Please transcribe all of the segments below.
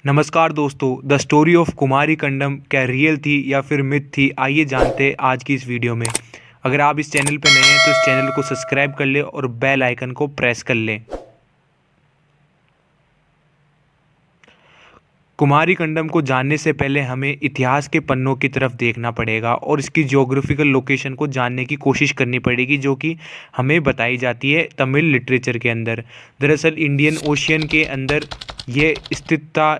नमस्कार दोस्तों। The story of Kumari Kandam क्या रियल थी या फिर मिथ थी, आइए जानते हैं आज की इस वीडियो में। अगर आप इस चैनल पर नए हैं तो इस चैनल को सब्सक्राइब कर लें और बेल आइकन को प्रेस कर लें। कुमारी कंडम को जानने से पहले हमें इतिहास के पन्नों की तरफ देखना पड़ेगा और इसकी ज्योग्राफिकल लोकेशन को जानने की कोशिश करनी पड़ेगी, जो कि हमें बताई जाती है तमिल लिटरेचर के अंदर। दरअसल इंडियन ओशियन के अंदर ये स्थित था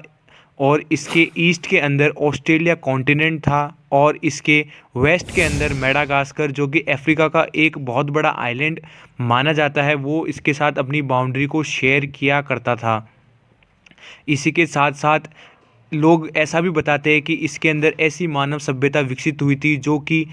और इसके ईस्ट के अंदर ऑस्ट्रेलिया कॉन्टिनेंट था और इसके वेस्ट के अंदर मेडागास्कर, जो कि अफ्रीका का एक बहुत बड़ा आइलैंड माना जाता है, वो इसके साथ अपनी बाउंड्री को शेयर किया करता था। इसी के साथ साथ लोग ऐसा भी बताते हैं कि इसके अंदर ऐसी मानव सभ्यता विकसित हुई थी जो कि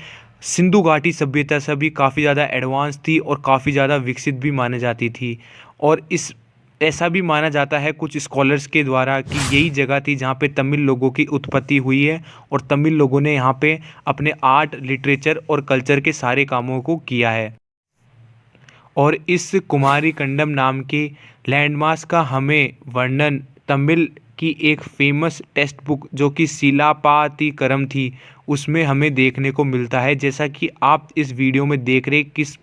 सिंधु घाटी सभ्यता से भी काफ़ी ज़्यादा एडवांस थी और काफ़ी ज़्यादा विकसित भी मानी जाती थी। और इस ऐसा भी माना जाता है कुछ स्कॉलर्स के द्वारा कि यही जगह थी जहाँ पे तमिल लोगों की उत्पत्ति हुई है और तमिल लोगों ने यहाँ पे अपने आर्ट, लिटरेचर और कल्चर के सारे कामों को किया है। और इस कुमारी कंडम नाम के लैंडमार्क का हमें वर्णन तमिल की एक फेमस टेक्स्ट बुक जो कि सिलापातीकरम थी, उसमें हमें देखने को मिलता है। जैसा कि आप इस वीडियो में देख रहे किस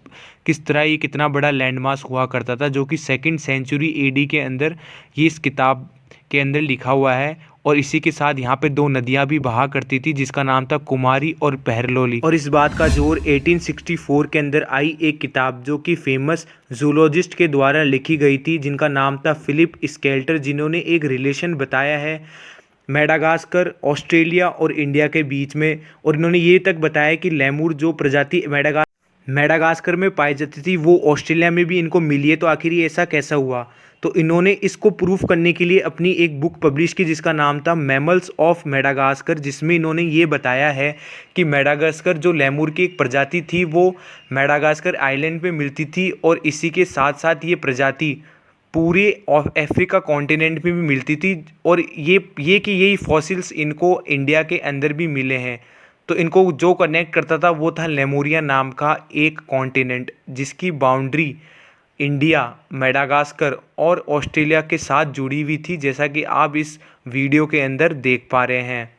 किस तरह ये कितना बड़ा लैंडमार्क हुआ करता था, जो कि 2nd सेंचुरी एडी के अंदर ये इस किताब के अंदर लिखा हुआ है। और इसी के साथ यहाँ पे दो नदियाँ भी बहा करती थी जिसका नाम था कुमारी और पहरलोली। और इस बात का जोर 1864 के अंदर आई एक किताब जो कि फेमस जूलॉजिस्ट के द्वारा लिखी गई थी, जिनका नाम था फिलिप स्केल्टर, जिन्होंने एक रिलेशन बताया है मेडागास्कर, ऑस्ट्रेलिया और इंडिया के बीच में। और इन्होंने ये तक बताया कि लेमूर जो प्रजाति मेडागास्कर में पाई जाती थी वो ऑस्ट्रेलिया में भी इनको मिली है। तो आखिर ये ऐसा कैसा हुआ? तो इन्होंने इसको प्रूफ करने के लिए अपनी एक बुक पब्लिश की जिसका नाम था मैमल्स ऑफ मेडागास्कर, जिसमें इन्होंने ये बताया है कि मेडागास्कर जो लेमूर की एक प्रजाति थी वो मेडागास्कर आइलैंड पे मिलती थी। और इसी के साथ साथ ये प्रजाति पूरे अफ्रीका कॉन्टिनेंट में भी मिलती थी। और ये कि यही फॉसिल्स इनको इंडिया के अंदर भी मिले हैं। तो इनको जो कनेक्ट करता था वो था लेमूरिया नाम का एक कॉन्टिनेंट, जिसकी बाउंड्री इंडिया, मेडागास्कर और ऑस्ट्रेलिया के साथ जुड़ी हुई थी, जैसा कि आप इस वीडियो के अंदर देख पा रहे हैं।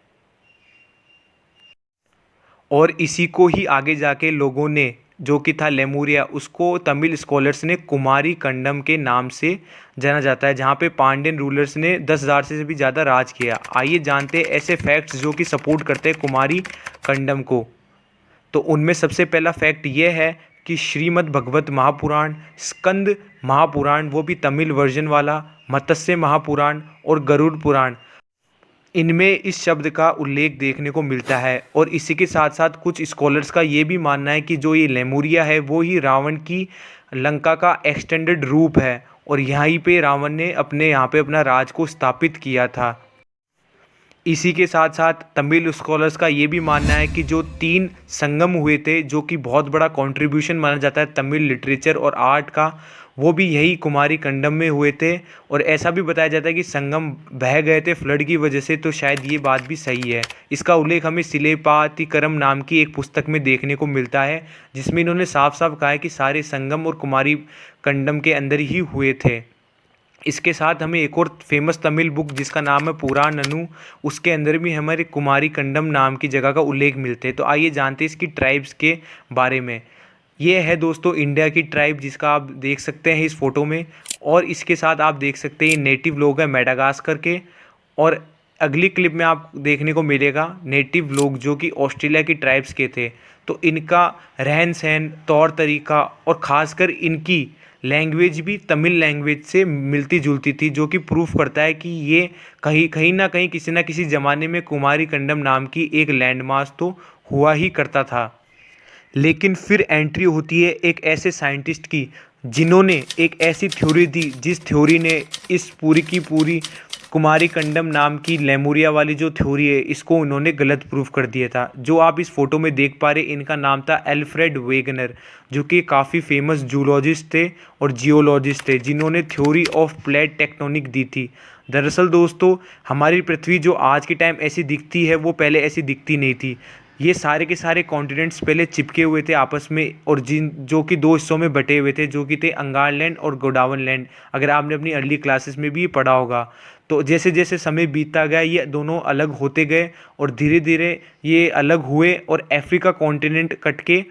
और इसी को ही आगे जाके लोगों ने, जो कि था लेमूरिया, उसको तमिल स्कॉलर्स ने कुमारी कंडम के नाम से जाना जाता है, जहाँ पे पांड्यन रूलर्स ने 10,000 से भी ज़्यादा राज किया। आइए जानते हैं ऐसे फैक्ट्स जो कि सपोर्ट करते हैं कुमारी कंडम को। तो उनमें सबसे पहला फैक्ट ये है कि श्रीमद् भगवत महापुराण, स्कंद महापुराण वो भी तमिल वर्जन वाला, मत्स्य महापुराण और गरुड़ पुराण, इनमें इस शब्द का उल्लेख देखने को मिलता है। और इसी के साथ साथ कुछ स्कॉलर्स का ये भी मानना है कि जो ये लेमूरिया है वो ही रावण की लंका का एक्सटेंडेड रूप है और यहीं पे रावण ने अपने यहाँ पे अपना राज को स्थापित किया था। इसी के साथ साथ तमिल स्कॉलर्स का ये भी मानना है कि जो 3 संगम हुए थे, जो कि बहुत बड़ा कंट्रीब्यूशन माना जाता है तमिल लिटरेचर और आर्ट का, वो भी यही कुमारी कंडम में हुए थे। और ऐसा भी बताया जाता है कि संगम बह गए थे फ्लड की वजह से, तो शायद ये बात भी सही है। इसका उल्लेख हमें सिलेपातीकरम नाम की एक पुस्तक में देखने को मिलता है, जिसमें इन्होंने साफ साफ कहा है कि सारे संगम और कुमारी कंडम के अंदर ही हुए थे। इसके साथ हमें एक और फेमस तमिल बुक जिसका नाम है पुराणनु, उसके अंदर भी हमारे कुमारी कंडम नाम की जगह का उल्लेख मिलते हैं। तो आइए जानते हैं इसकी ट्राइब्स के बारे में। ये है दोस्तों इंडिया की ट्राइब, जिसका आप देख सकते हैं इस फोटो में। और इसके साथ आप देख सकते हैं ये नेटिव लोग हैं मेडागास्कर के। और अगली क्लिप में आप देखने को मिलेगा नेटिव लोग जो कि ऑस्ट्रेलिया की ट्राइब्स के थे। तो इनका रहन सहन, तौर तरीका और ख़ासकर इनकी लैंग्वेज भी तमिल लैंग्वेज से मिलती जुलती थी, जो कि प्रूफ करता है कि ये कहीं कहीं ना कहीं किसी न किसी ज़माने में कुमारी कंडम नाम की एक लैंडमार्क तो हुआ ही करता था। लेकिन फिर एंट्री होती है एक ऐसे साइंटिस्ट की जिन्होंने एक ऐसी थ्योरी दी जिस थ्योरी ने इस पूरी की पूरी कुमारी कंडम नाम की लेमूरिया वाली जो थ्योरी है इसको उन्होंने गलत प्रूफ कर दिया था। जो आप इस फोटो में देख पा रहे, इनका नाम था एल्फ्रेड वेगनर, जो कि काफ़ी फेमस जूलॉजिस्ट थे और जियोलॉजिस्ट थे, जिन्होंने थ्योरी ऑफ प्लेट टेक्टोनिक दी थी। दरअसल दोस्तों हमारी पृथ्वी जो आज के टाइम ऐसी दिखती है वो पहले ऐसी दिखती नहीं थी। ये सारे के सारे कॉन्टिनेंट्स पहले चिपके हुए थे आपस में, और जो कि 2 हिस्सों में बटे हुए थे, जो कि थे अंगार लैंड और गोडावन लैंड। अगर आपने अपनी अर्ली क्लासेस में भी ये पढ़ा होगा। तो जैसे जैसे समय बीतता गया ये दोनों अलग होते गए और धीरे धीरे ये अलग हुए और अफ्रीका कॉन्टिनेंट कट के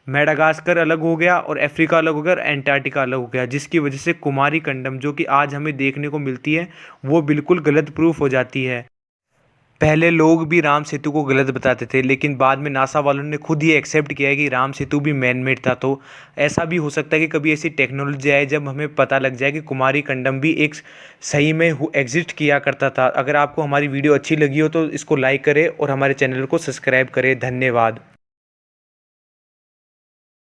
मेडागास्कर अलग हो गया और अफ्रीका अलग हो गया और एंटार्क्टिका अलग हो गया, जिसकी वजह से कुमारी खंडम जो कि आज हमें देखने को मिलती है वो बिल्कुल गलत प्रूफ हो जाती है। पहले लोग भी राम सेतु को गलत बताते थे, लेकिन बाद में नासा वालों ने खुद ही एक्सेप्ट किया है कि राम सेतु भी मैन मेड था। तो ऐसा भी हो सकता है कि कभी ऐसी टेक्नोलॉजी आए जब हमें पता लग जाए कि कुमारी खंडम भी एक सही में एग्जिस्ट किया करता था। अगर आपको हमारी वीडियो अच्छी लगी हो तो इसको लाइक करें और हमारे चैनल को सब्सक्राइब करें। धन्यवाद।